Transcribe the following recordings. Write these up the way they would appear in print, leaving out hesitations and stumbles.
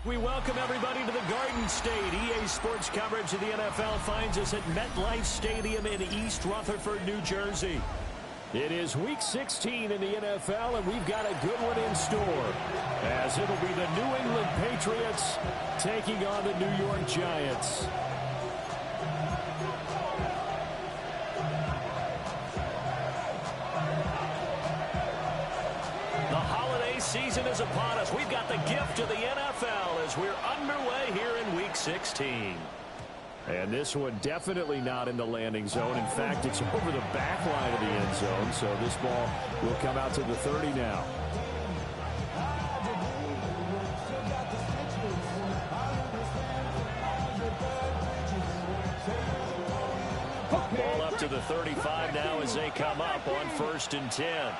We welcome everybody to the Garden State. EA Sports coverage of the NFL finds us at MetLife Stadium in East Rutherford, New Jersey. It is Week 16 in the NFL, and we've got a good one in store, as it'll be the New England Patriots taking on the New York Giants. Season is upon us. We've got the gift of the NFL as we're underway here in Week 16. And this one definitely not in the landing zone. In fact, it's over the back line of the end zone, so this ball will come out to the 30 now. Ball up to the 35 now as they come up on 1st and 10.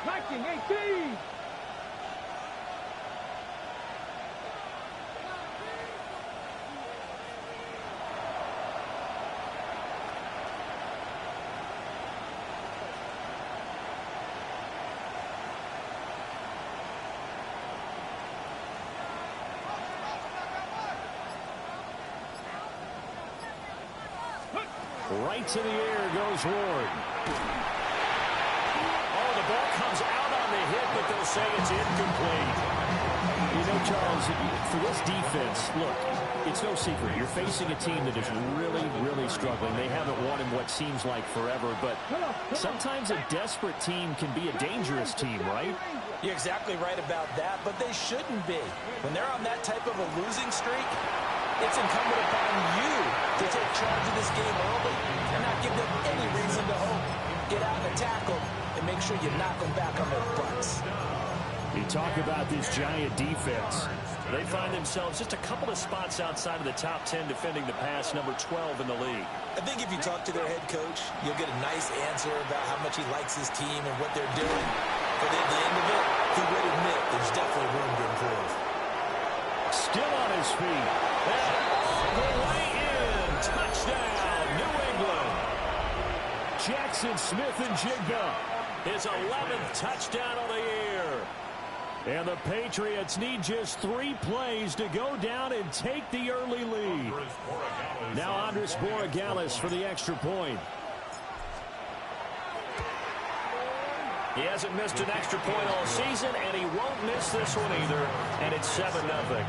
1918. Right to the air goes Ward. The ball comes out on the hit, but they'll say it's incomplete. You know, Charles, for this defense, look, it's no secret. You're facing a team that is really, really struggling. They haven't won in what seems like forever, but sometimes a desperate team can be a dangerous team, right? You're exactly right about that, but they shouldn't be. When they're on that type of a losing streak, it's incumbent upon you to take charge of this game early and not give them any reason to hope. Get out and tackle. Make sure you knock them back on their butts. You talk about this Giant defense. They find themselves just a couple of spots outside of the top 10 defending the pass, number 12 in the league. I think if you talk to their head coach, you'll get a nice answer about how much he likes his team and what they're doing. But at the end of it, he would admit there's definitely room to improve. Still on his feet. All the way in. Touchdown, New England. Jackson Smith-Njigba. His 11th touchdown of the year. And the Patriots need just 3 plays to go down and take the early lead. Now Andres Borregales for the extra point. He hasn't missed an extra point all season, and he won't miss this one either. And it's 7-0.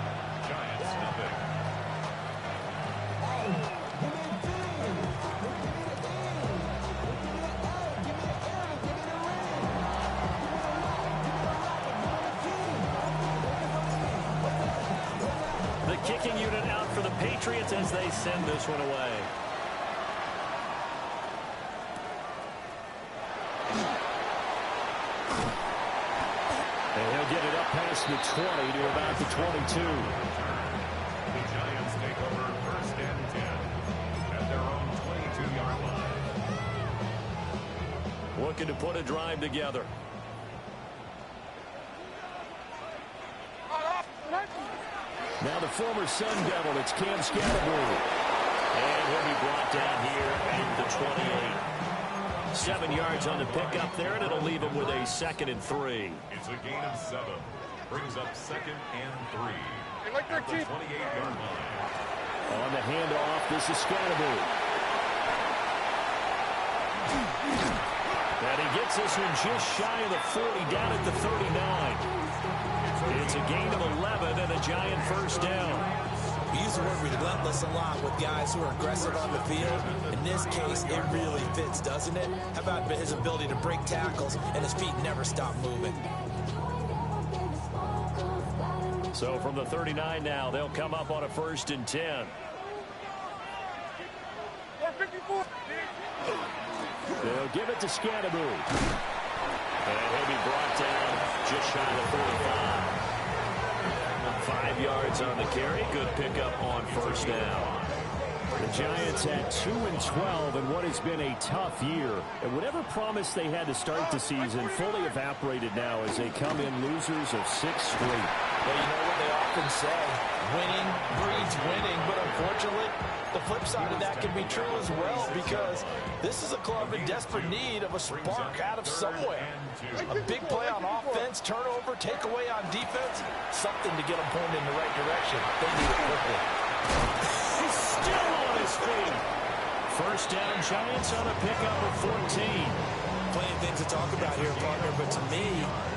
Kicking unit out for the Patriots as they send this one away. And he'll get it up past the 20 to about the 22. The Giants take over 1st and 10 at their own 22-yard line. Looking to put a drive together. Now the former Sun Devil, it's Cam Scatterbury. And he'll be brought down here at the 28. 7 yards on the pickup there, and it'll leave him with a 2nd and 3. It's a gain of 7. Brings up 2nd and 3 at the 28-yard line. On the handoff, this is Scatterbury. And he gets this one just shy of the 40, down at the 39. It's a gain of 11 and a Giant 1st down. We use the word relentless a lot with guys who are aggressive on the field. In this case, it really fits, doesn't it? How about his ability to break tackles and his feet never stop moving? So from the 39 now, they'll come up on a 1st and 10. They'll give it to Scatterbury. And he'll be brought down just shy of the 45. 5 yards on the carry. Good pickup on 1st down. The Giants had 2-12 in what has been a tough year. And whatever promise they had to start the season fully evaporated now as they come in losers of 6 straight. Well, you know what? They often often say winning breeds winning, but unfortunately, the flip side of that can be true as well, because this is a club in desperate need of a spark out of somewhere. A big play on offense, turnover, takeaway on defense, something to get them pointed in the right direction. They need it quickly. He's still on his feet. First down, Giants on a pickup of 14. Plenty of things to talk about here, partner, but to me,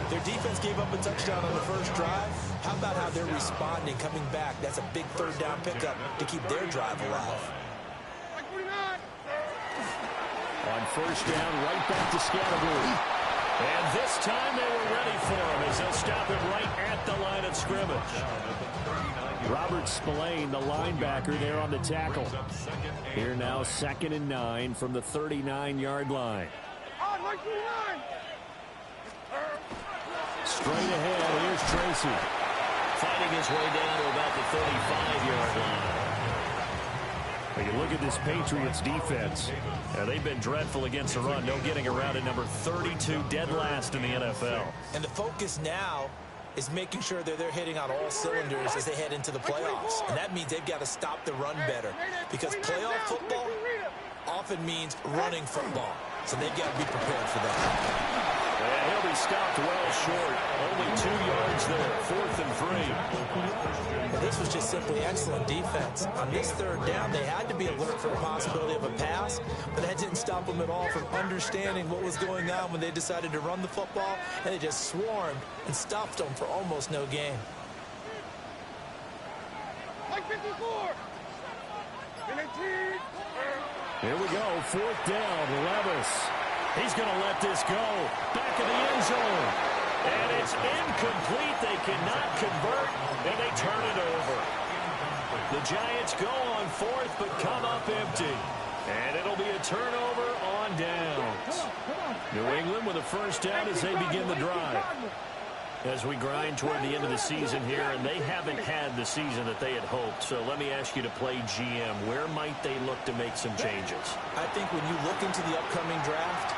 their defense gave up a touchdown on the first drive. How about how they're responding, coming back? That's a big third down pickup to keep their drive alive. On first down, right back to Scattergood. And this time they were ready for him as they'll stop him right at the line of scrimmage. Robert Spillane, the linebacker, there on the tackle. Here now, 2nd and 9 from the 39-yard line. Straight ahead, here's Tracy. Fighting his way down to about the 35-yard line. When you look at this Patriots defense, they've been dreadful against the run. No getting around at number 32, dead last in the NFL. And the focus now is making sure that they're hitting on all cylinders as they head into the playoffs. And that means they've got to stop the run better, because playoff football often means running football. So they've got to be prepared for that. And he'll be stopped well short. Only 2 yards there, 4th and 3. Well, this was just simply excellent defense. On this third down, they had to be alert for the possibility of a pass, but that didn't stop them at all from understanding what was going on when they decided to run the football, and they just swarmed and stuffed them for almost no gain. Here we go, 4th down, Levis. He's going to let this go. Back in the end zone. And it's incomplete. They cannot convert, and they turn it over. The Giants go on 4th, but come up empty. And it'll be a turnover on downs. New England with a first down as they begin the drive. As we grind toward the end of the season here, and they haven't had the season that they had hoped. So let me ask you to play GM. Where might they look to make some changes? I think when you look into the upcoming draft,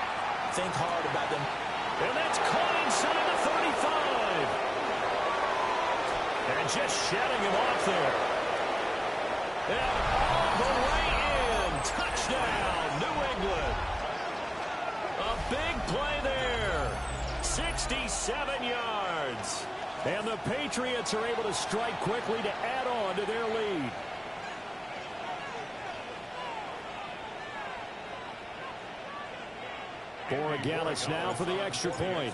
think hard about them. And that's caught inside the 35. And just shutting him off there. And all the way in. Touchdown, New England. A big play there. 67 yards. And the Patriots are able to strike quickly to add on to their lead. Borregales now for the extra point.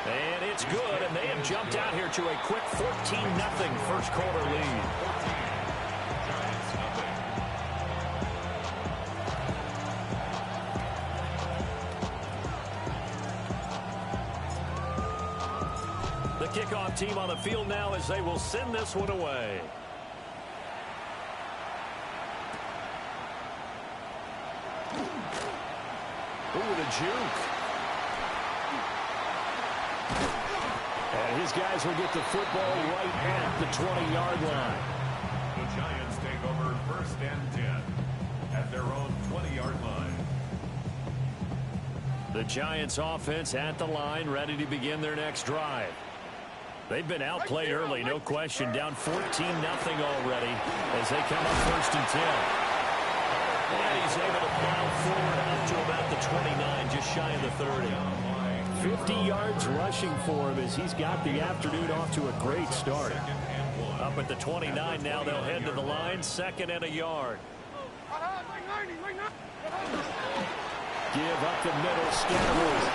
And it's good, and they have jumped out here to a quick 14-0 first quarter lead. The kickoff team on the field now as they will send this one away. Ooh, the juke. And his guys will get the football right at the 20-yard line. The Giants take over 1st and 10 at their own 20-yard line. The Giants offense at the line, ready to begin their next drive. They've been outplayed early, no question. Down 14-0 already as they come up 1st and 10. And he's able to plow forward out to about the 29, just shy of the 30. 50 yards rushing for him as he's got the afternoon off to a great start. Up at the 29 now, they'll head to the line, 2nd and a yard. Give up the middle, Scattergood.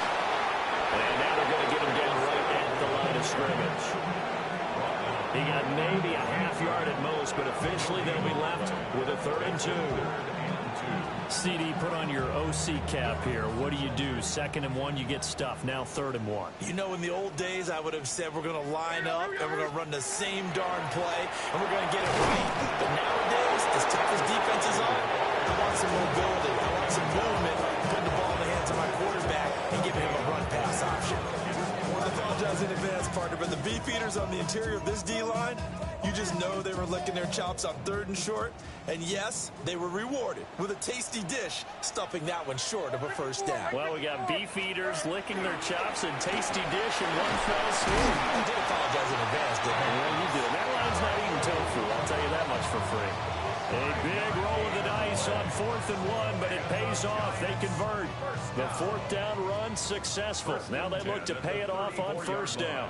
And now they're going to get him down right at the line of scrimmage. He got maybe a half yard at most, but officially they'll be left with a 3rd and 2. CD, put on your OC cap here. What do you do? 2nd and 1, you get stuffed. Now 3rd and 1. You know, in the old days, I would have said we're going to line up and we're going to run the same darn play and we're going to get it right. But nowadays, as tough as defenses are, I want some mobility. I want some movement, putting the ball in the hands of my quarterback and giving him a run-pass option. I apologize in advance, partner, but the beef eaters on the interior of this D-line, You just know they were licking their chops on 3rd and short. And yes, they were rewarded with a tasty dish, stuffing that one short of a first down. Well, we got beef eaters licking their chops and tasty dish in one fell swoop. I did apologize in advance, didn't I? Well, you did. That line's not eating tofu. I'll tell you that much for free. A big roll of the dice on 4th and 1, but it pays off. They convert. The 4th down run successful. Now they look to pay it off on 1st down.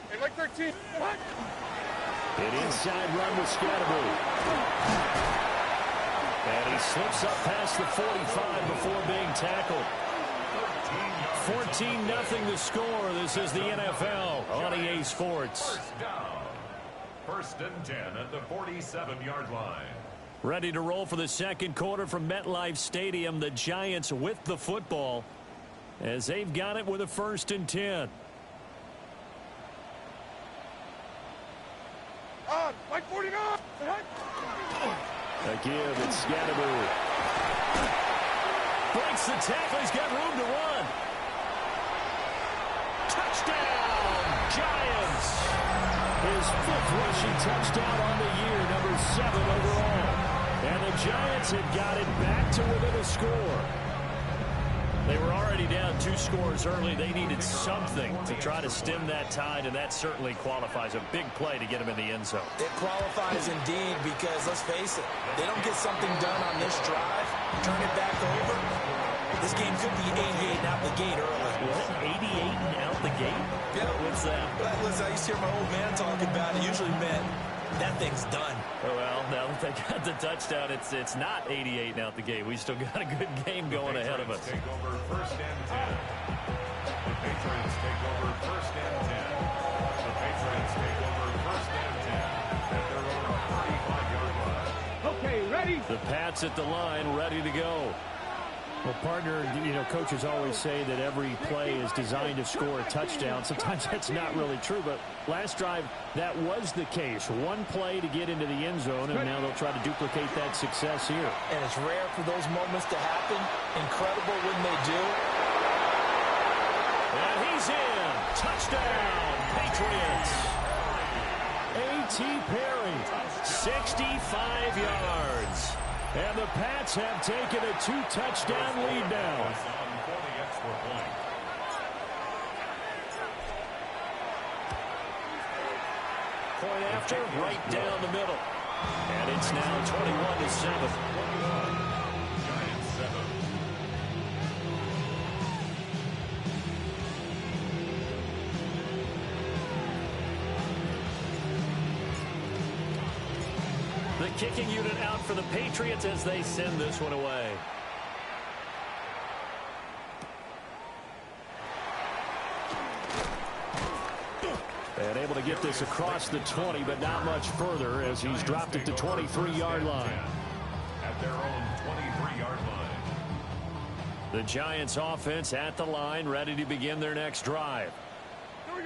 Hey, like 13. What? An inside run with Scatterby. And he slips up past the 45 before being tackled. 14-0 the score. This is the NFL on EA Sports. First and 10 at the 47-yard line. Ready to roll for the second quarter from MetLife Stadium. The Giants with the football as they've got it with a 1st and 10. Like 49. A give, it's Scatterby. Breaks the tackle, he's got room to run. Touchdown, Giants. His 5th rushing touchdown on the year, number 7 overall. And the Giants had got it back to within a score. They were already down 2 scores early. They needed something to try to stem that tide, and that certainly qualifies. A big play to get them in the end zone. It qualifies indeed because, let's face it, they don't get something done on this drive, turn it back over. This game could be 88 and out the gate early. What? 88 and out the gate? Yeah. What's that? Listen, I used to hear my old man talking about it. Usually meant that thing's done. Well, now that they got the touchdown, it's not 88 and out the gate. We still got a good game going ahead of us. Take over 1st and 10. The Patriots take over 1st and 10. The Patriots take over 1st and 10 at their own 35-yard line. Okay, ready? The Pats at the line, ready to go. Well, partner, you know, coaches always say that every play is designed to score a touchdown. Sometimes that's not really true, but last drive, that was the case. One play to get into the end zone, and now they'll try to duplicate that success here. And it's rare for those moments to happen. Incredible when they do. And he's in. Touchdown, Patriots. A.T. Perry, 65 yards. And the Pats have taken a 2-touchdown lead now. Point after, right down the middle. And it's now 21-7. Giants 7. The kicking unit out for the Patriots as they send this one away. And able to get this across the 20, but not much further as he's dropped it to 23-yard line. At their own 23-yard line. The Giants offense at the line, ready to begin their next drive.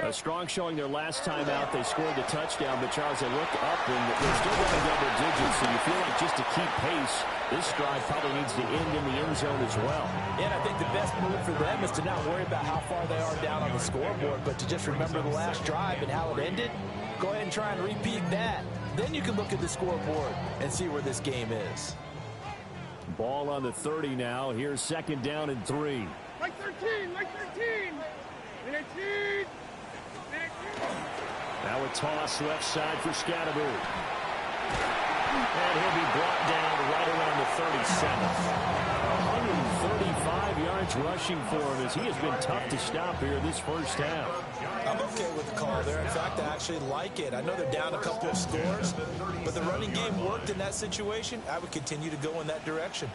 A strong showing their last time out. They scored the touchdown, but Charles, they look up and they're still running double digits, so you feel like just to keep pace, this drive probably needs to end in the end zone as well. And I think the best move for them is to not worry about how far they are down on the scoreboard, but to just remember the last drive and how it ended. Go ahead and try and repeat that. Then you can look at the scoreboard and see where this game is. Ball on the 30 now. Here's 2nd down and 3. Like 13, like 13. 18. Now a toss left side for Scatterby. And he'll be brought down right around the 37. 135 yards rushing for him as he has been tough to stop here this first half. I'm okay with the call there. In fact, I actually like it. I know they're down a couple of scores, but the running game worked in that situation. I would continue to go in that direction.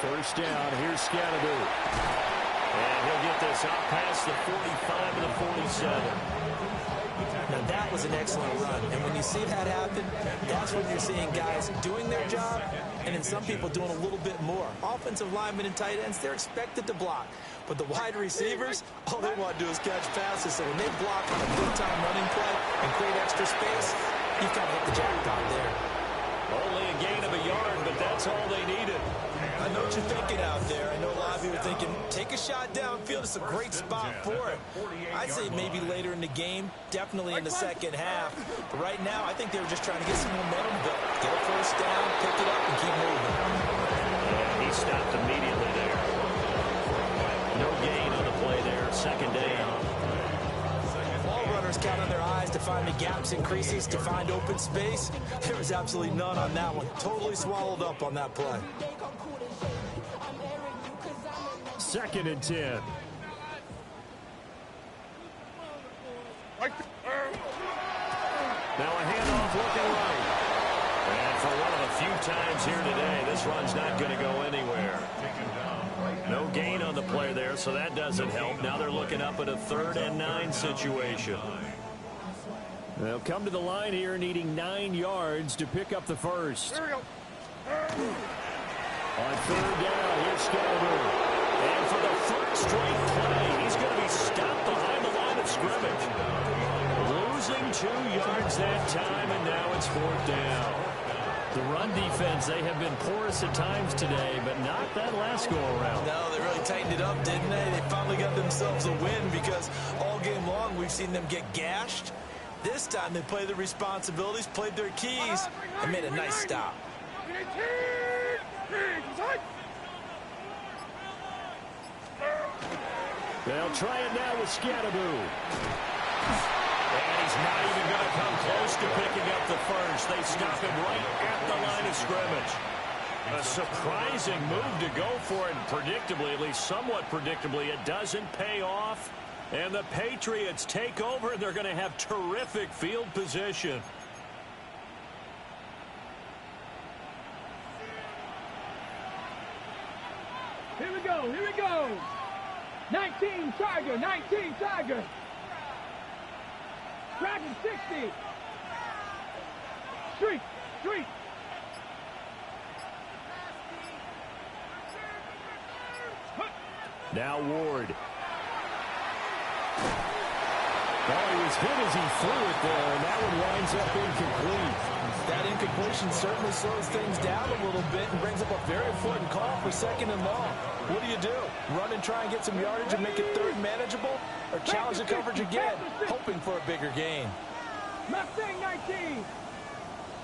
First down, here's Scatterby. And he'll get this out past the 45 to the 47. Now, that was an excellent run. And when you see that happen, that's when you're seeing guys doing their job and then some people doing a little bit more. Offensive linemen and tight ends, they're expected to block. But the wide receivers, all they want to do is catch passes. So when they block on a big-time running play and create extra space, you've kind of hit the jackpot there. Only a gain of a yard, but that's all they needed. I know what you're thinking out there. I know a lot of you are thinking, take a shot downfield. It's a great spot for it. I'd say maybe later in the game, definitely in the second half. But right now, I think they were just trying to get some momentum built. Get a first down, pick it up, and keep moving. Yeah, he stopped immediately there. No gain on the play there. Second down. Ball runners count on their eyes to find the gaps and creases, to find open space. There was absolutely none on that one. Totally swallowed up on that play. Second and 10. Now a handoff looking right. And for one of the few times here today, this run's not going to go anywhere. No gain on the play there, so that doesn't help. Now they're looking up at a 3rd and 9 situation. They'll come to the line here needing 9 yards to pick up the first. There we go. On 3rd down, here's Scalaboo. And for the third straight play, he's going to be stopped behind the line of scrimmage. Losing 2 yards that time, and now it's 4th down. The run defense, they have been porous at times today, but not that last go-around. No, they really tightened it up, didn't they? They finally got themselves a win because all game long we've seen them get gashed. This time they played their responsibilities, played their keys, and made a nice stop. They'll try it now with Scalaboo. And he's not even going to come close to picking up the first. They stop him right at the line of scrimmage. A surprising move to go for it, and predictably, at least somewhat predictably, it doesn't pay off. And the Patriots take over, and they're going to have terrific field position. Here we go. Here we go. 19 Tiger. 19 Tiger. Dragon 60. Street. Street. Now Ward. Well, he was hit as he threw it there, and that one winds up incomplete. That incompletion certainly slows things down a little bit and brings up a very important call for 2nd and long. What do? Run and try and get some yardage and make it 3rd manageable? Or challenge the coverage again, hoping for a bigger gain? Mustang 19.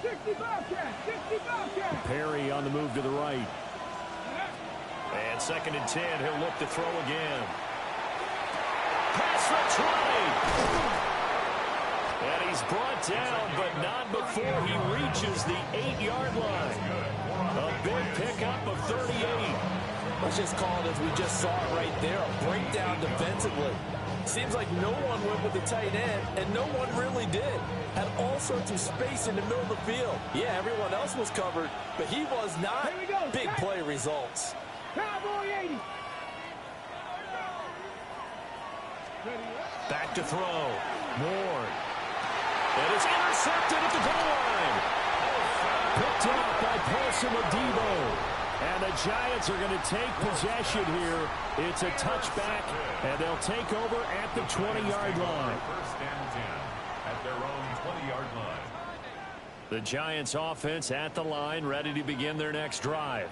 60 Bobcat. 60 Bobcat. Perry on the move to the right. And 2nd and 10, he'll look to throw again. Pass retrieved. And he's brought down, but not before he reaches the 8-yard line. A big pickup of 38. Let's just call it as we just saw it right there, a breakdown defensively. Seems like no one went with the tight end, and no one really did. Had all sorts of space in the middle of the field. Yeah, everyone else was covered, but he was not. Here we go. Big play results. Cowboy 80. Back to throw. Ward. And it's intercepted at the goal line. Picked up by Paulson Adebo. And the Giants are going to take possession here. It's a touchback, and they'll take over at the 20-yard line. 1st and 10 at their own 20-yard line. The Giants offense at the line, ready to begin their next drive.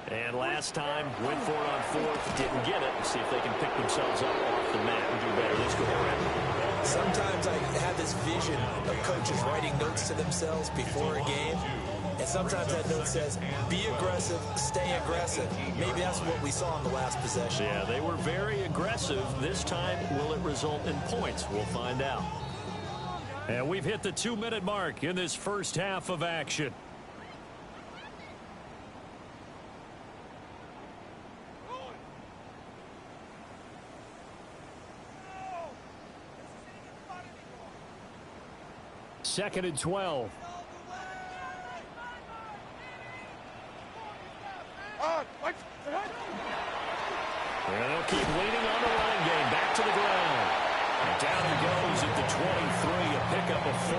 And last time, went for it on 4th, didn't get it. See if they can pick themselves up off the mat and do better this go around. Sometimes I have this vision of coaches writing notes to themselves before a game. And sometimes that note says, be aggressive, stay aggressive. Maybe that's what we saw in the last possession. Yeah, they were very aggressive. This time, will it result in points? We'll find out. And we've hit the 2-minute mark in this first half of action. Second and 12. And they'll keep leaning on the run game. Back to the ground. And down he goes at the 23, a pickup of 4.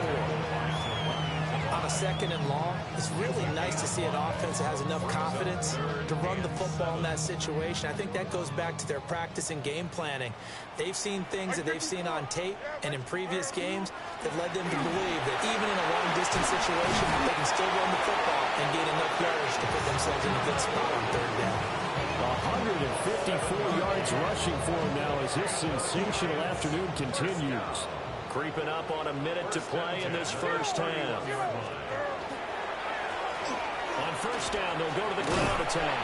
On on a 2nd and long, it's really nice to see an offense that has enough confidence to run the football in that situation. I think that goes back to their practice and game planning. They've seen things that they've seen on tape and in previous games that led them to believe that even in a long-distance situation, they can still run the football and gain enough yardage to put themselves in a good spot on 3rd down. 154 yards rushing for him now as this sensational afternoon continues. Creeping up on a minute to play in this first half. On 1st down, they'll go to the ground attack.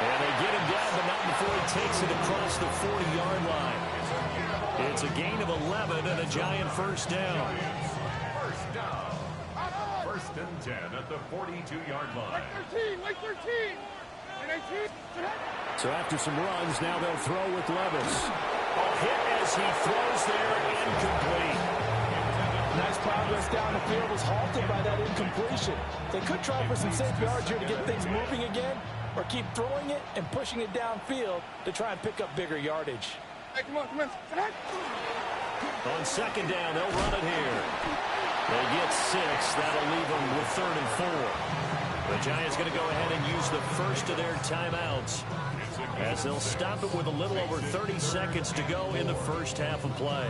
And they get him down, but not before he takes it across the 40-yard line. It's a gain of 11 and a giant 1st down. 1st and 10 at the 42-yard line. Like 13. So after some runs, now they'll throw with Levis. Hit as he throws there, incomplete. Nice progress down the field, was halted by that incompletion. They could try for some safe yards here to get things moving again, or keep throwing it and pushing it downfield to try and pick up bigger yardage. Hey, come on. On 2nd down, they'll run it here. They get 6. That'll leave them with 3rd and 4. The Giants going to go ahead and use the first of their timeouts as they'll stop it with a little over 30 seconds to go in the first half of play.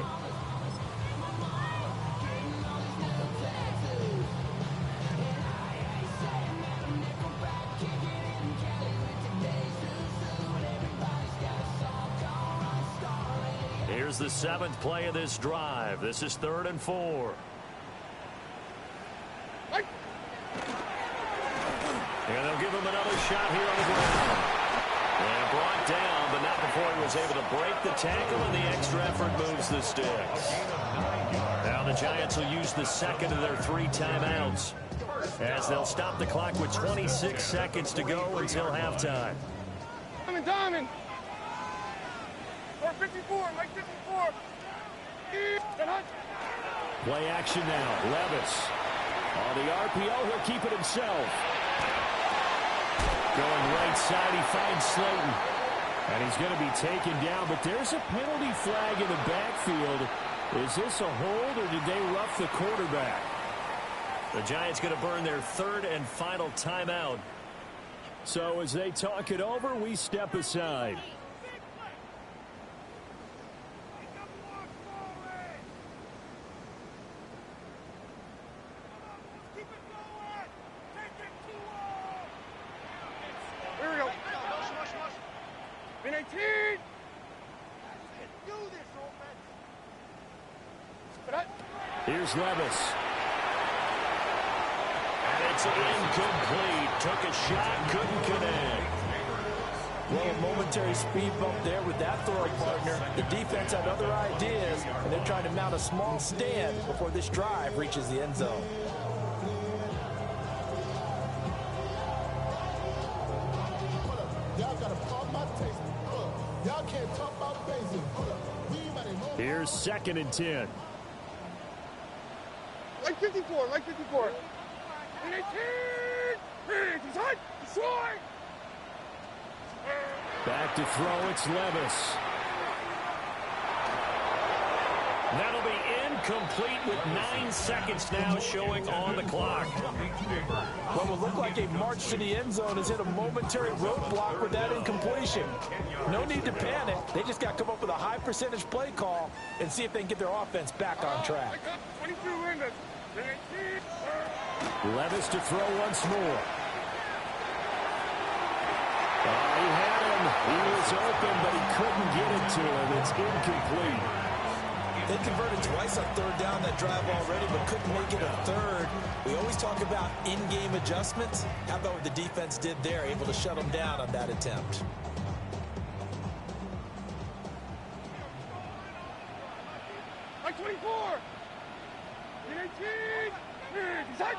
Here's the 7th play of this drive. This is 3rd and 4. And they'll give him another shot here on the ground. And brought down, but not before he was able to break the tackle, and the extra effort moves the sticks. Now the Giants will use the 2nd of their 3 timeouts as they'll stop the clock with 26 seconds to go until halftime. Diamond. 454, Mike 54. Play action now. Levis. On the RPO, he'll keep it himself. Going right side, he finds Slayton. And he's going to be taken down, but there's a penalty flag in the backfield. Is this a hold, or did they rough the quarterback? The Giants going to burn their 3rd and final timeout. So as they talk it over, we step aside. Here's Levis. And it's incomplete. Took a shot, couldn't connect. Well, a momentary speed bump there with that throwing partner. The defense had other ideas, and they're trying to mount a small stand before this drive reaches the end zone. Here's 2nd and 10. Like 54, like 54. Back to throw, it's Levis. That'll be incomplete with 9 seconds now showing on the clock. What will look like a march to the end zone has hit a momentary roadblock with that incompletion. No need to panic. They just got to come up with a high percentage play call and see if they can get their offense back on track. 22 Windows. Levis to throw once more. He had him. He was open, but he couldn't get it to him. It's incomplete. They converted twice on 3rd down that drive already, but couldn't make it a 3rd. We always talk about in-game adjustments. How about what the defense did there, able to shut them down on that attempt? Like 24. 18. Exact.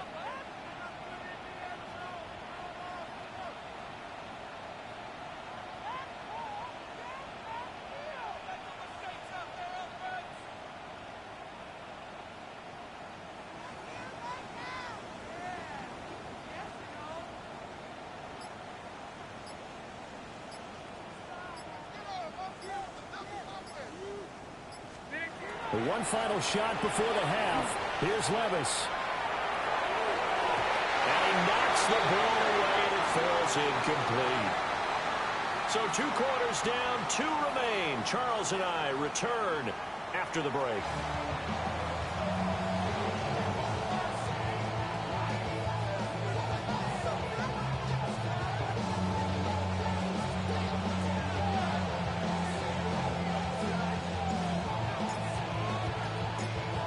The one final shot before the half. Here's Levis. the ball away, and it falls incomplete. So 2 quarters down, 2 remain. Charles and I return after the break.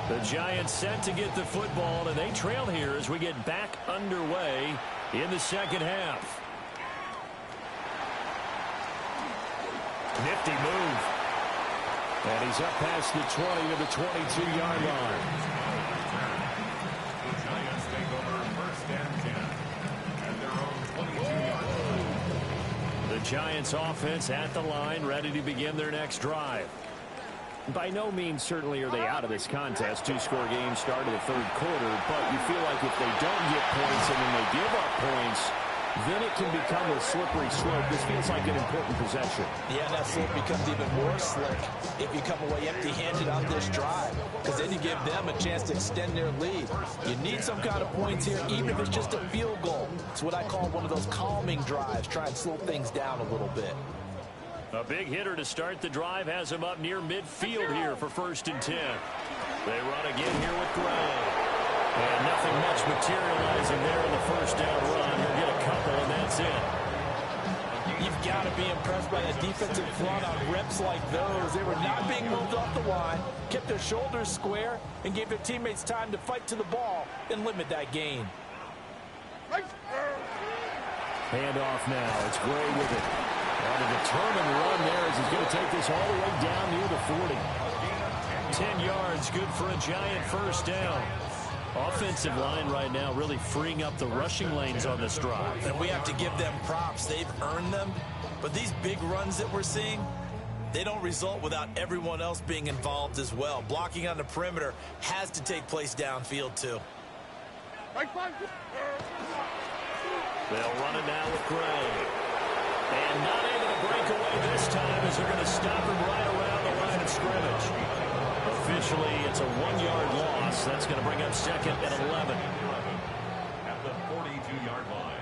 The Giants set to get the football, and they trail here as we get back underway in the second half. Nifty move. And he's up past the 20 to the 22-yard line. The Giants take over first and 10 at their own 22-yard line. The Giants offense at the line, ready to begin their next drive. By no means certainly are they out of this contest. 2-score game start of the third quarter, but you feel like if they don't get points and then they give up points, then it can become a slippery slope. This feels like an important possession. Yeah, that slope becomes even more slick if you come away empty-handed on this drive, because then you give them a chance to extend their lead. You need some kind of points here, even if it's just a field goal. It's what I call one of those calming drives. Try and slow things down a little bit. A big hitter to start the drive has him up near midfield here for first and 10. They run again here with Gray. And nothing much materializing there in the first down run. He'll get a couple, and that's it. You've got to be impressed by the defensive front on reps like those. They were not being moved off the line, kept their shoulders square, and gave their teammates time to fight to the ball and limit that gain. Hand off now. It's Gray with it. And a determined run there as he's going to take this all the way down near the 40. 10 yards, good for a Giant first down. Offensive line right now really freeing up the rushing lanes on this drive. And we have to give them props. They've earned them. But these big runs that we're seeing, they don't result without everyone else being involved as well. Blocking on the perimeter has to take place downfield too. They'll run it now with Gray. And not able to break away this time as they're going to stop him right around the line of scrimmage. Officially, it's a 1-yard loss. That's going to bring up second and 11. At the 42-yard line.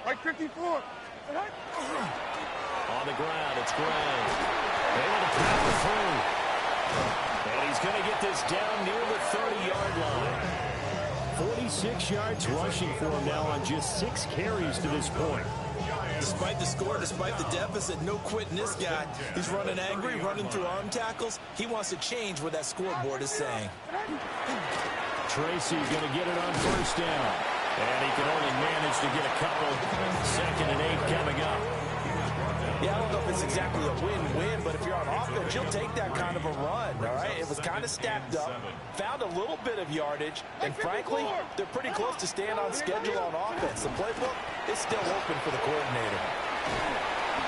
Right 54. On the ground, it's Gray. Able to power through. And he's going to get this down near the 30-yard line. 46 yards rushing for him now on just 6 carries to this point. Despite the score, despite the deficit, no quitting this guy. He's running angry, running through arm tackles. He wants to change what that scoreboard is saying. Tracy's going to get it on first down. And he can only manage to get a couple. Second and 8 coming up. Yeah, I don't know if it's exactly a win-win, but if you're on offense, you'll take that kind of a run, all right? It was kind of stacked up, found a little bit of yardage, and frankly, they're pretty close to staying on schedule on offense. The playbook is still open for the coordinator.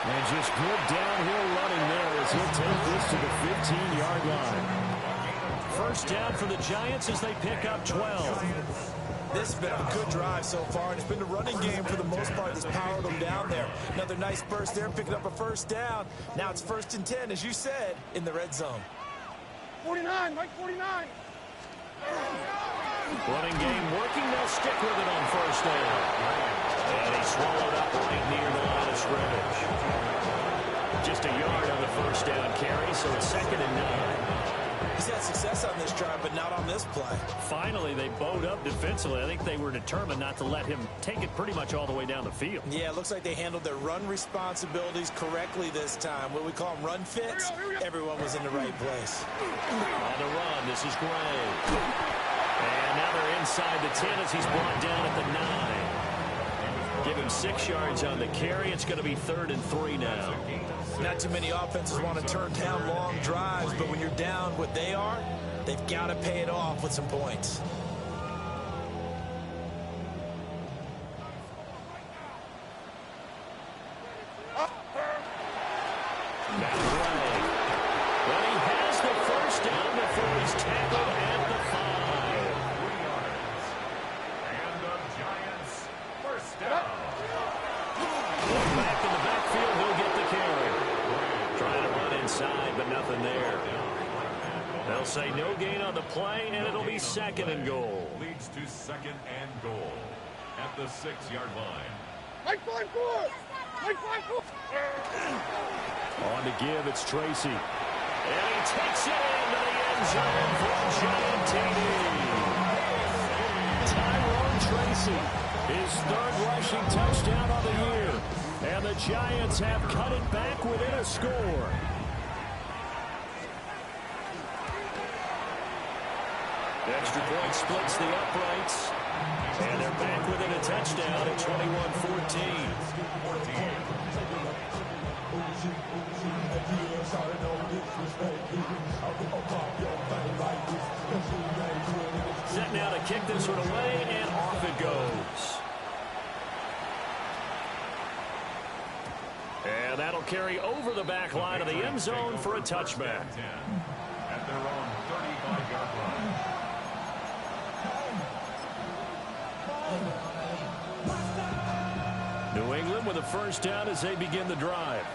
And just good downhill running there as he'll take this to the 15-yard line. First down for the Giants as they pick up 12. This has been a good drive so far, and it's been the running game for the most part that's powered them down there. Another nice burst there, picking up a first down. Now it's first and 10, as you said, in the red zone. 49, Mike 49. Running game working. They'll stick with it on first down. And he swallowed up right near the line of scrimmage. Just a yard on the first down carry, so it's second and 9. He's had success on this drive, but not on this play. Finally, they bowed up defensively. I think they were determined not to let him take it pretty much all the way down the field. Yeah, it looks like they handled their run responsibilities correctly this time. What we call them run fits, everyone was in the right place. On the run, this is Gray. And now they're inside the 10 as he's brought down at the 9. Give him 6 yards on the carry. It's going to be 3rd and 3 now. Not too many offenses want to turn down long drives, but when you're down what they are, they've got to pay it off with some points. Now Gray. Well, he has the first down before he's tackled at the 5. And the Giants first down. Back in the backfield, he'll get the carry. Trying to run inside, but nothing there. They'll say no gain on the play, and it'll be second and goal. leads to second and goal at the 6-yard line. Like 5-4! Like 5-4! On to give, it's Tracy. And he takes it into the end zone for a giant TD. Tyrone Tracy, his third rushing touchdown of the year. And the Giants have cut it back within a score. Extra point splits the uprights. And they're back within a touchdown at 21-14. Set now to kick this one away, and off it goes. And that'll carry over the back line of the end zone for a touchback. At their own 35-yard line. New England with a first down as they begin the drive.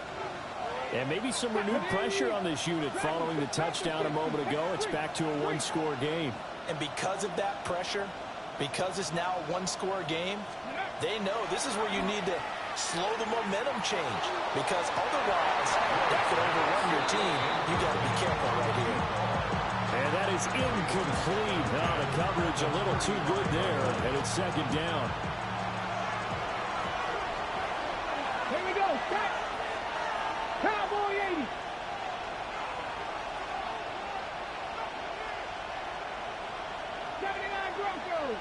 And maybe some renewed pressure on this unit following the touchdown a moment ago. It's back to a one-score game. And because of that pressure, because it's now a one-score game, they know this is where you need to slow the momentum change. Because otherwise, that could overrun your team. You got to be careful right here. And that is incomplete. Now the coverage a little too good there, and it's second down. Here we go, set! Cowboy 80! Broncos!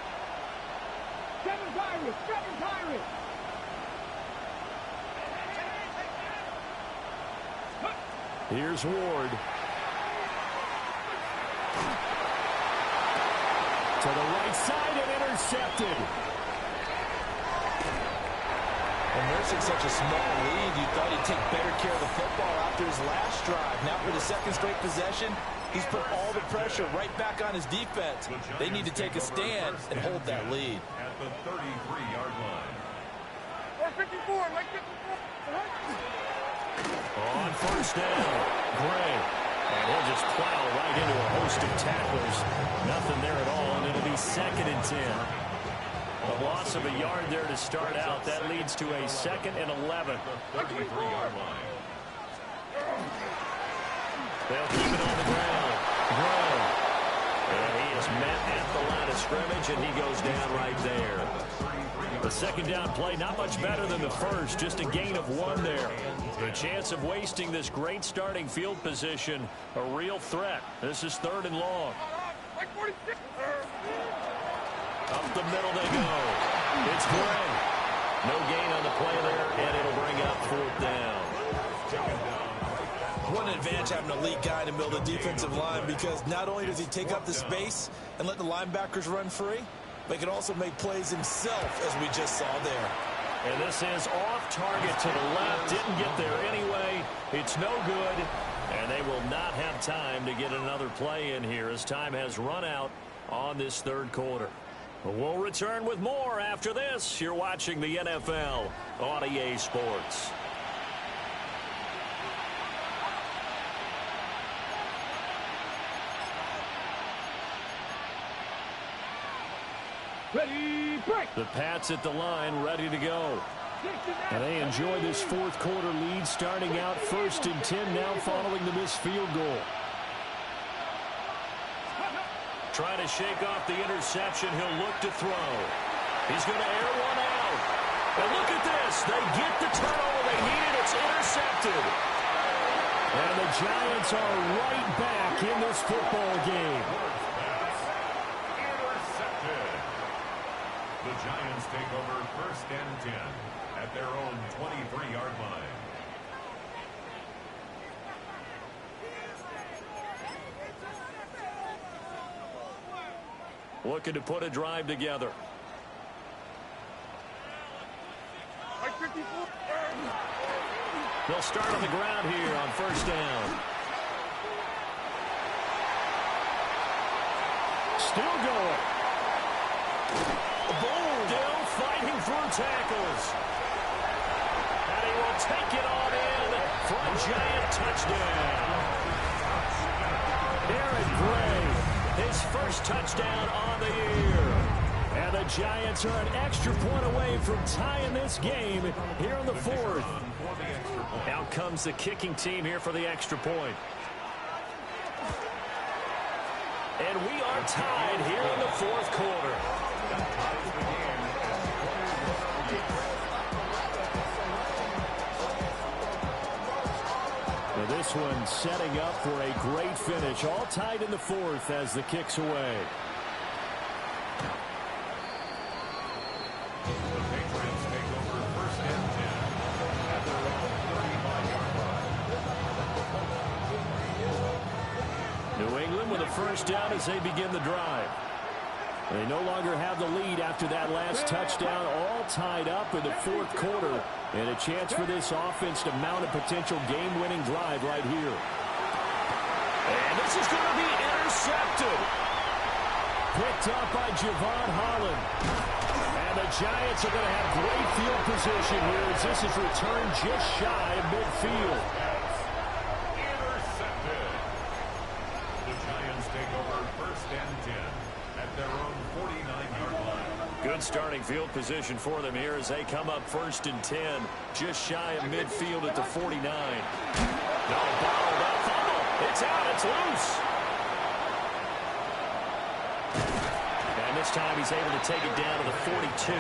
7 Pirates! 7 Pirates! Here's Ward. To the right side and intercepted. And nursing such a small lead, you thought he'd take better care of the football after his last drive. Now for the second straight possession, he's put all the pressure right back on his defense. They need to take a stand and hold that lead. At the 33-yard line. 454, like 54. On first down, Gray. And he'll just plow right into a host of tacklers. Nothing there at all, and it'll be second and 10. A loss of a yard there to start out. That leads to a second and 11. 33-yard line. They'll keep it on the ground. Gray. And he is met at the line of scrimmage, and he goes down right there. The second down play, not much better than the first, just a gain of 1 there. The chance of wasting this great starting field position, a real threat. This is third and long. Like 46. Up the middle they go. It's Gray. No gain on the play there, and it'll bring up fourth down. What an advantage having an elite guy to build a defensive line, because not only does he take up the space and let the linebackers run free, but he can also make plays himself, as we just saw there. And this is off target to the left. Didn't get there anyway. It's no good. And they will not have time to get another play in here as time has run out on this third quarter. We'll return with more after this. You're watching the NFL on EA Sports. Ready, break! The Pats at the line, ready to go. And they enjoy this fourth quarter lead, starting out first and 10 now following the missed field goal. Trying to shake off the interception. He'll look to throw. He's going to air one out. And look at this. They get the turnover they needed. It's intercepted. And the Giants are right back in this football game. Intercepted. The Giants take over first and 10 at their own 23-yard line. Looking to put a drive together. Like 54. They'll start on the ground here on first down. Still going. Still fighting through tackles. And he will take it on in for a giant touchdown. Aaron Gray, his his first touchdown on the year. And the Giants are an extra point away from tying this game here in the fourth. Out comes the kicking team here for the extra point. And we are tied here in the fourth quarter. Well, this one setting up for a great finish. All tied in the fourth as the kick's away. New England with a first down as they begin the drive. They no longer have the lead after that last touchdown, all tied up in the fourth quarter. And a chance for this offense to mount a potential game-winning drive right here. And this is going to be intercepted. Picked up by Javon Holland. And the Giants are going to have great field position here as this is returned just shy of midfield. Intercepted. The Giants take over first and 10 at their own 49-yard line. Good starting field position for them here as they come up first and 10, just shy of midfield at the 49. No, bottled up, fumble. It's out, it's loose. And this time he's able to take it down to the 42.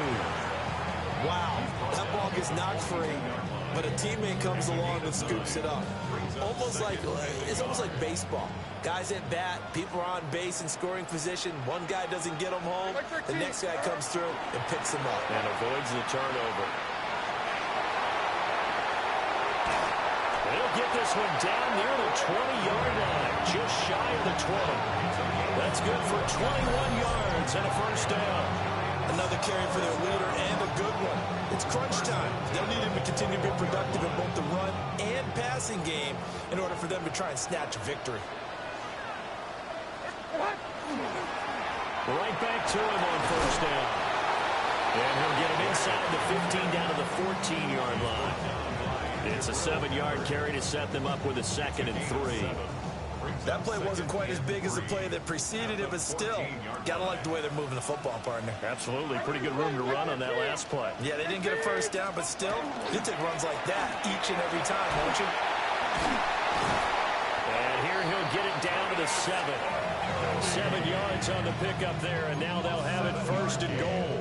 Wow, that ball gets knocked free, but a teammate comes along and scoops it up. It's almost like baseball. Guys at bat, people are on base in scoring position. One guy doesn't get them home. The next guy comes through and picks them up. And avoids the turnover. They'll get this one down near the 20-yard line, just shy of the 20. That's good for 21 yards and a first down. Another carry for their leader and a good one. It's crunch time. They'll need him to continue to be productive in both the run and passing game in order for them to try and snatch a victory. Right back to him on first down. And he'll get him inside the 15 down to the 14-yard line. It's a 7-yard carry to set them up with a 2nd and 3. That play wasn't quite as big as the play that preceded it, but still, gotta like the way they're moving the football, partner. Absolutely. Pretty good room to run on that last play. Yeah, they didn't get a first down, but still, you take runs like that each and every time, won't you? And here he'll get it down to the 7. 7 yards on the pickup there, and now they'll have it first and goal.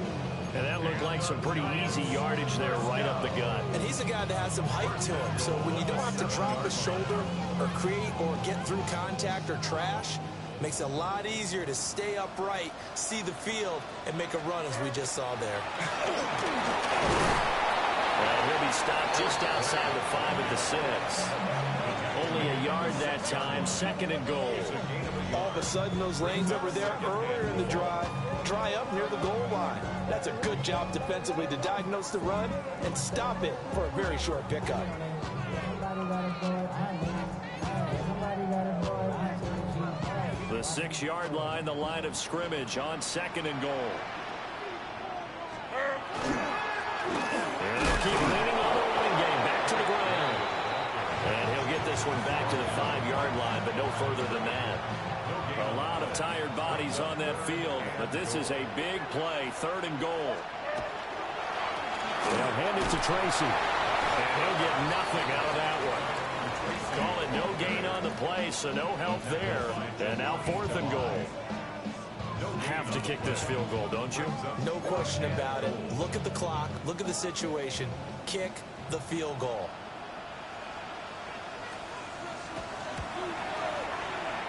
And that looked like some pretty easy yardage there right up the gut. And he's a guy that has some height to him, so when you don't have to drop a shoulder or create or get through contact or trash, makes it a lot easier to stay upright, see the field, and make a run as we just saw there. And he'll be stopped just outside the 5 at the 6. Only a yard that time, 2nd and goal. All of a sudden, those lanes that were there earlier in the drive dry up near the goal line. That's a good job defensively to diagnose the run and stop it for a very short pickup. The 6-yard line, the line of scrimmage on 2nd and goal. And they'll keep leaning on the running game, back to the ground. And he'll get this one back to the 5-yard line, but no further than that. A lot of tired bodies on that field, but this is a big play, 3rd and goal. They'll hand it to Tracy. And he'll get nothing out of that one. Call it no gain on the play, so no help there. And now 4th and goal. Have to kick this field goal, don't you? No question about it. Look at the clock. Look at the situation. Kick the field goal.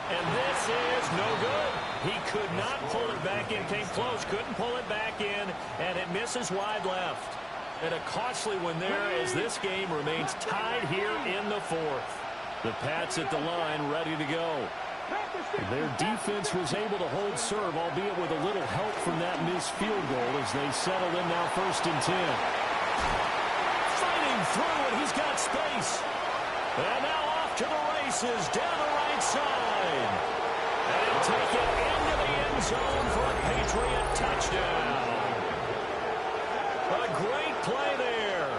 And this is no good. He could not pull it back in. Came close, couldn't pull it back in, and it misses wide left. And a costly one there as this game remains tied here in the 4th. The Pats at the line ready to go. Their defense was able to hold serve, albeit with a little help from that missed field goal as they settle in now 1st and 10. Fighting through, and he's got space. And now off to the races down the right side. And take it into the end zone for a Patriot touchdown. A great play there.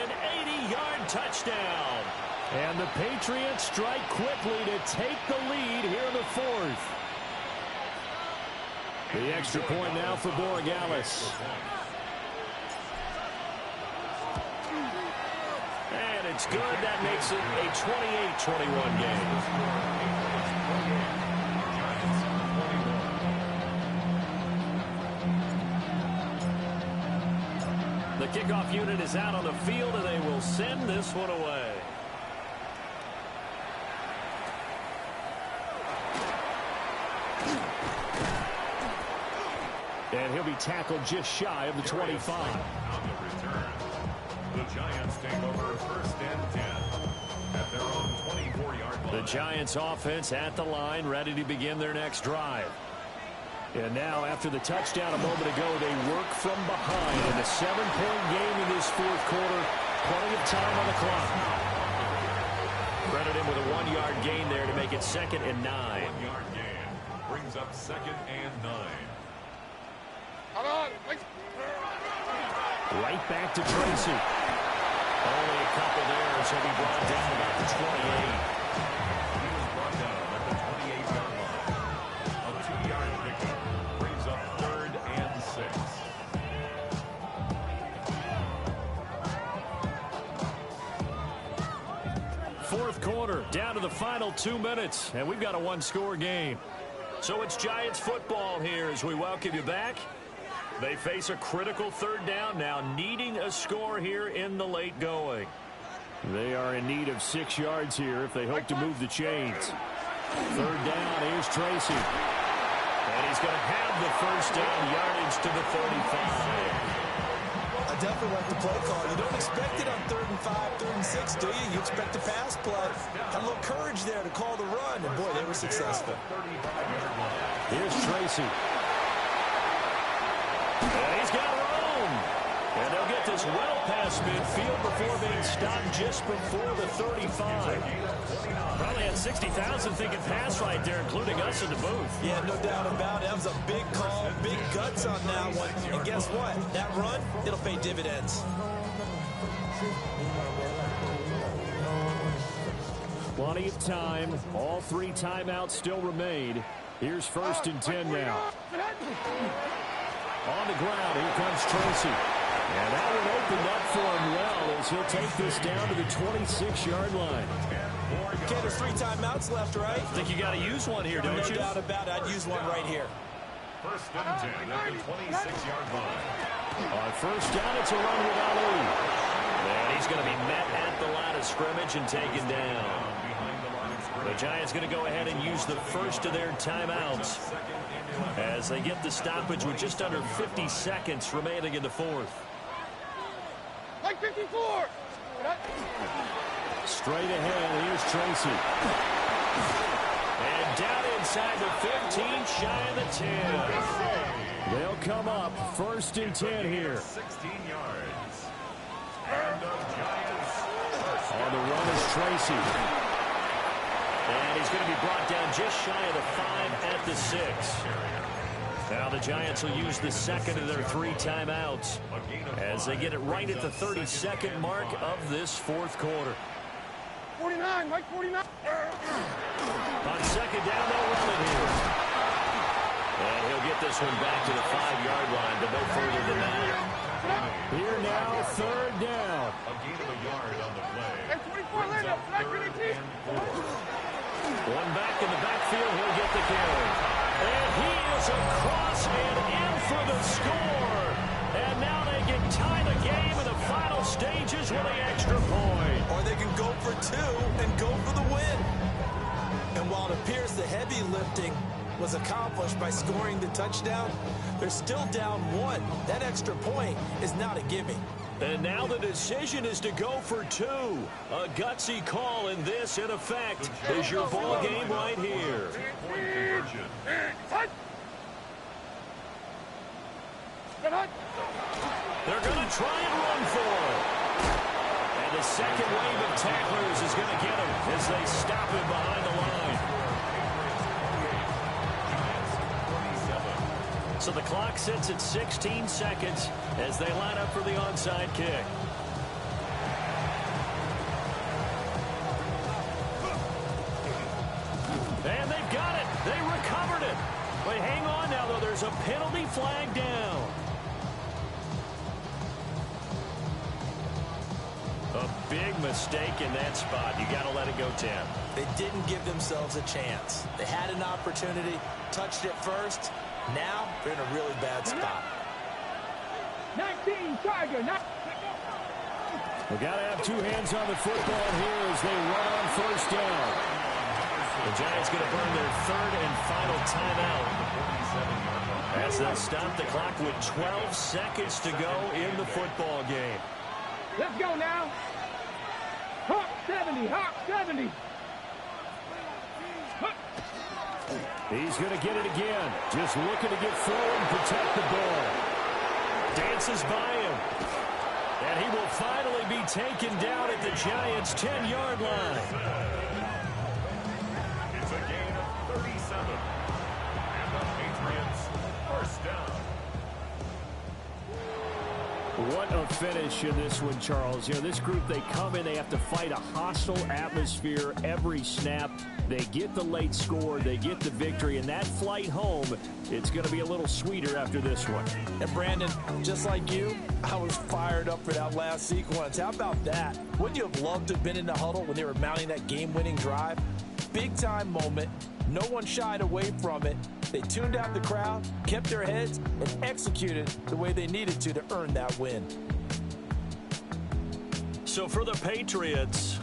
An 80-yard touchdown. And the Patriots strike quickly to take the lead here in the 4th. The extra point now for Borregales. And it's good. That makes it a 28-21 game. The kickoff unit is out on the field, and they will send this one away. And he'll be tackled just shy of the 25. On the return, the Giants take over first and 10 at their own 24-yard line. The Giants offense at the line, ready to begin their next drive. And now, after the touchdown a moment ago, they work from behind in a 7-point game in this fourth quarter. Plenty of time on the clock. Credit him with a 1-yard gain there to make it 2nd and 9. 1-yard gain brings up 2nd and 9. Right back to Tracy. Only a couple there as he'll be brought down about the 28. He was brought down at the 28-yard line. A 2-yard pickup brings up 3rd and 6. Fourth quarter, down to the final 2 minutes, and we've got a one-score game. So it's Giants football here as we welcome you back. They face a critical 3rd down now, needing a score here in the late going. They are in need of 6 yards here if they hope to move the chains. 3rd down, here's Tracy. And he's going to have the first down, yardage to the 35. I definitely like the play call. You don't expect it on 3rd and 5, 3rd and 6, do you? You expect a pass play. Had a little courage there to call the run, and boy, they were successful. Here's Tracy. And he's got room. And they'll get this well past midfield before being stopped just before the 35. Probably had 60,000 thinking pass right there, including us in the booth. Yeah, no doubt about it. That was a big call, big guts on that one. And guess what? That run, it'll pay dividends. Plenty of time. All 3 timeouts still remain. Here's 1st and 10 now. On the ground, here comes Tracy. And that one opened up for him well as he'll take this down to the 26-yard line. Okay, there's 3 timeouts left, right? I think you got to use one here, don't you? No doubt about it. I'd use one right here. 1st and 10 at the 26-yard line. On 1st down, it's a run with Ali. And he's going to be met at the line of scrimmage and taken down. The Giants going to go ahead and use the first of their timeouts as they get the stoppage with just under 50 seconds remaining in the fourth. Like 54. Straight ahead, here's Tracy. And down inside the 15, shy of the 10. They'll come up 1st and 10 here. 16 yards. And the Giants On the run is Tracy. And he's going to be brought down just shy of the 5 at the 6. Now the Giants will use the second of their 3 timeouts as they get it right at the 32nd mark of this fourth quarter. 49, Mike 49. On 2nd down, they'll run it here. And he'll get this one back to the 5-yard line, but no further than that. Here now, 3rd down. a gain of a yard on the play. And 24 Brings Linda, up flag 3rd 22. and 4. One back in the backfield, he'll get the carry. And he is across and in for the score. And now they can tie the game in the final stages with an extra point. Or they can go for 2 and go for the win. And while it appears the heavy lifting was accomplished by scoring the touchdown, they're still down 1. That extra point is not a gimme. And now the decision is to go for 2. A gutsy call, and this, in effect, is your ball game right here. Point conversion. Hut. Good hut. They're going to try and run for it. And the second wave of tacklers is going to get him as they stop him behind the line. So the clock sits at 16 seconds as they line up for the onside kick. And they've got it. They recovered it. Wait, hang on now, though. There's a penalty flag down. A big mistake in that spot. You got to let it go 10. They didn't give themselves a chance. They had an opportunity, touched it first. Now they're in a really bad spot. 19, Charger. We got to have two hands on the football here as they run on first down. The Giants going to burn their third and final timeout as they stop the clock with 12 seconds to go in the football game. Let's go now. Hawk 70, Hawk 70. He's going to get it again. Just looking to get forward and protect the ball. Dances by him. And he will finally be taken down at the Giants' 10-yard line. It's a gain of 37. And the Patriots first down. What a finish in this one, Charles. You know, this group, they come in, they have to fight a hostile atmosphere every snap. They get the late score, they get the victory, and that flight home, it's going to be a little sweeter after this one. And Brandon, just like you, I was fired up for that last sequence. How about that? Wouldn't you have loved to have been in the huddle when they were mounting that game-winning drive? Big-time moment. No one shied away from it. They tuned out the crowd, kept their heads, and executed the way they needed to earn that win. So for the Patriots,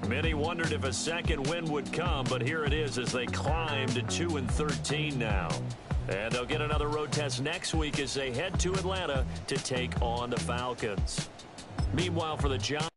many wondered if a second win would come, but here it is as they climb to 2-13 now. And they'll get another road test next week as they head to Atlanta to take on the Falcons. Meanwhile, for the Giants,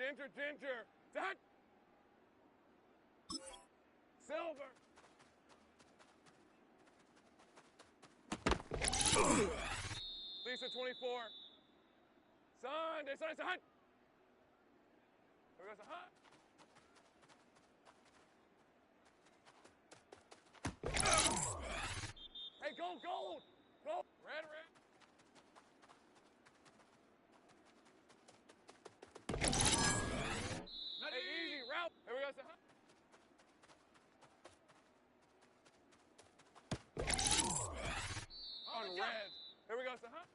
Ginger. That. Silver. Lisa 24. Sunday, Hunt. Here goes the Hunt. Hey, gold. Red. Hey, easy, route. Here we go, the Hunt. On red. Here we go, the Hunt.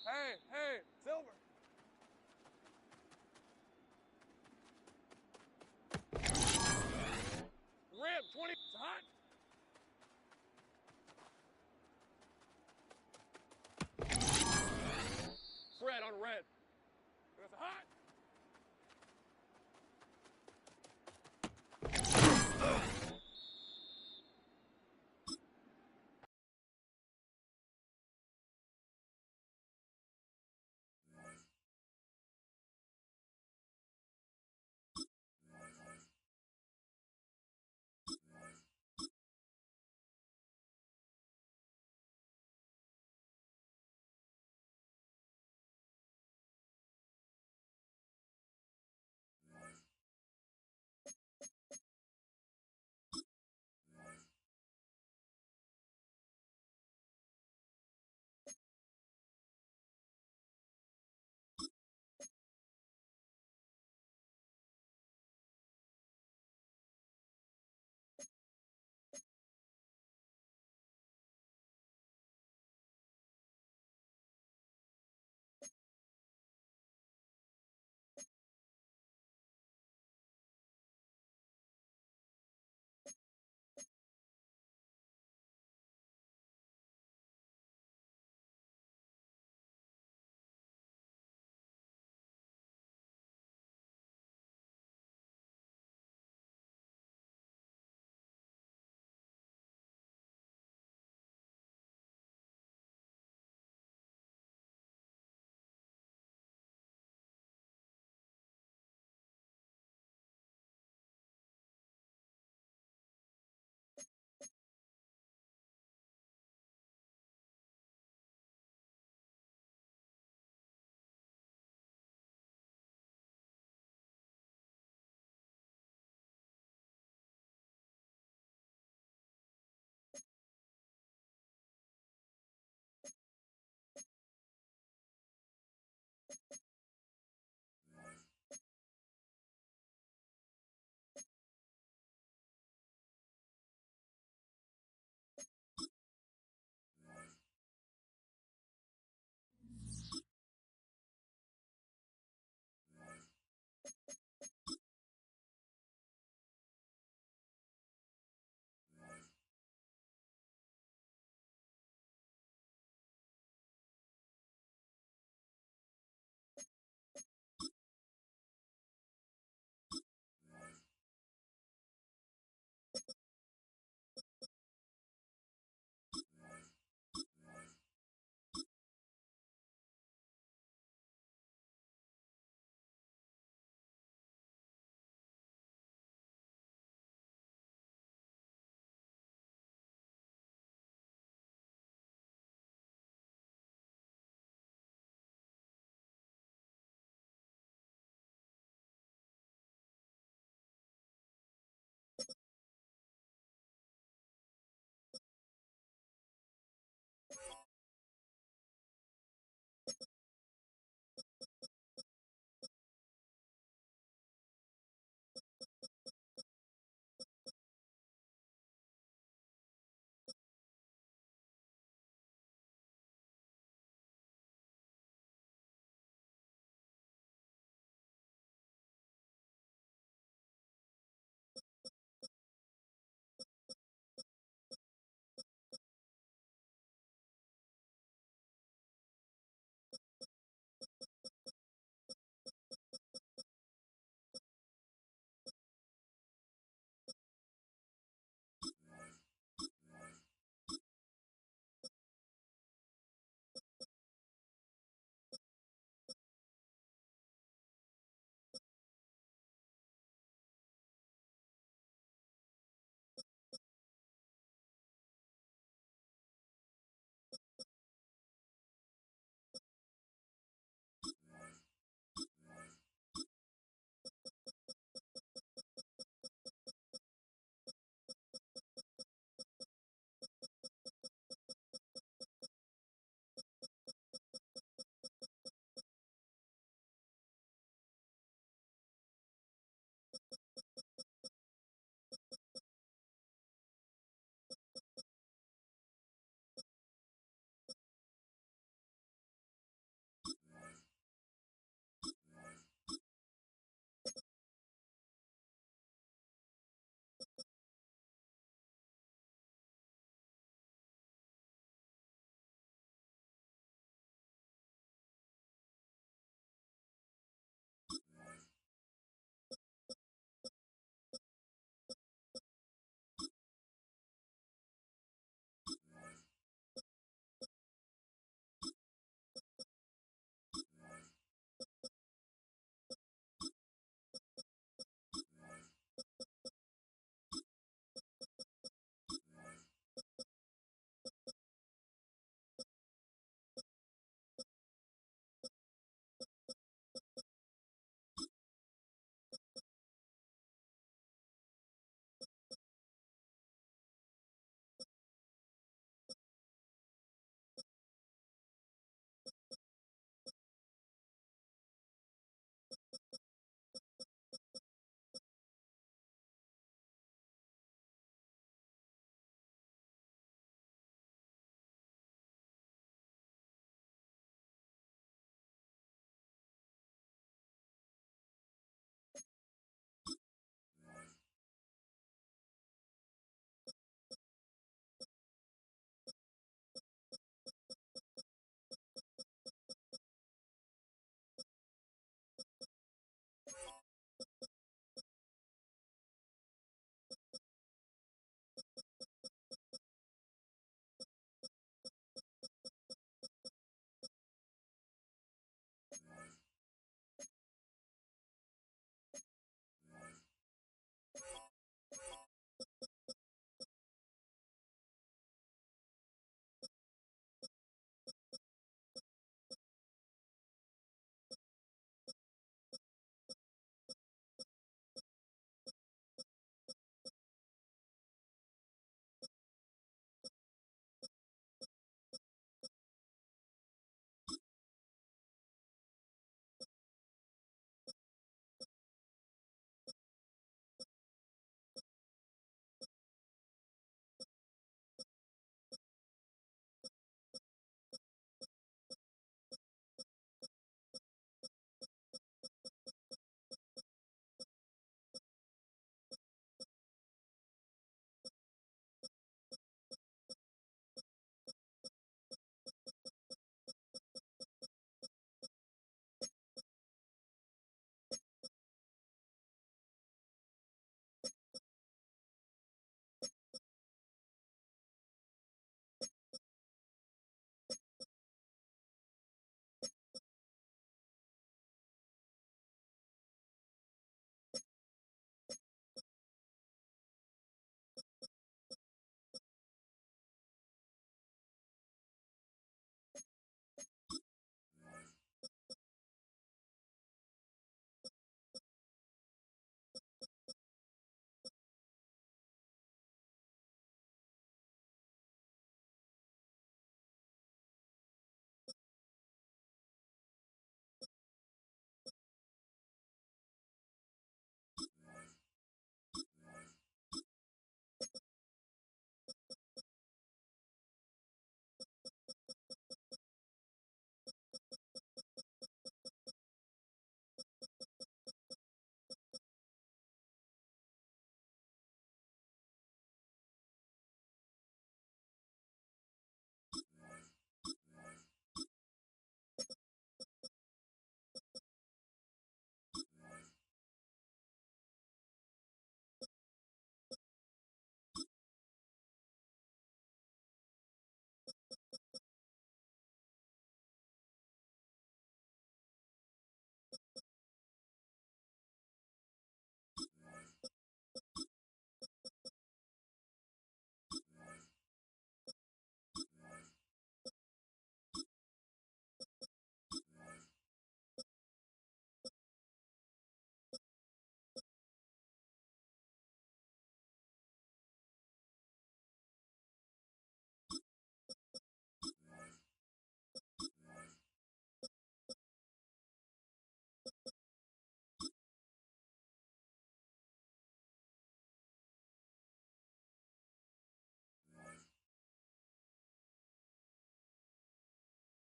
Hey, silver. Red, 20, it's hot. Red on red.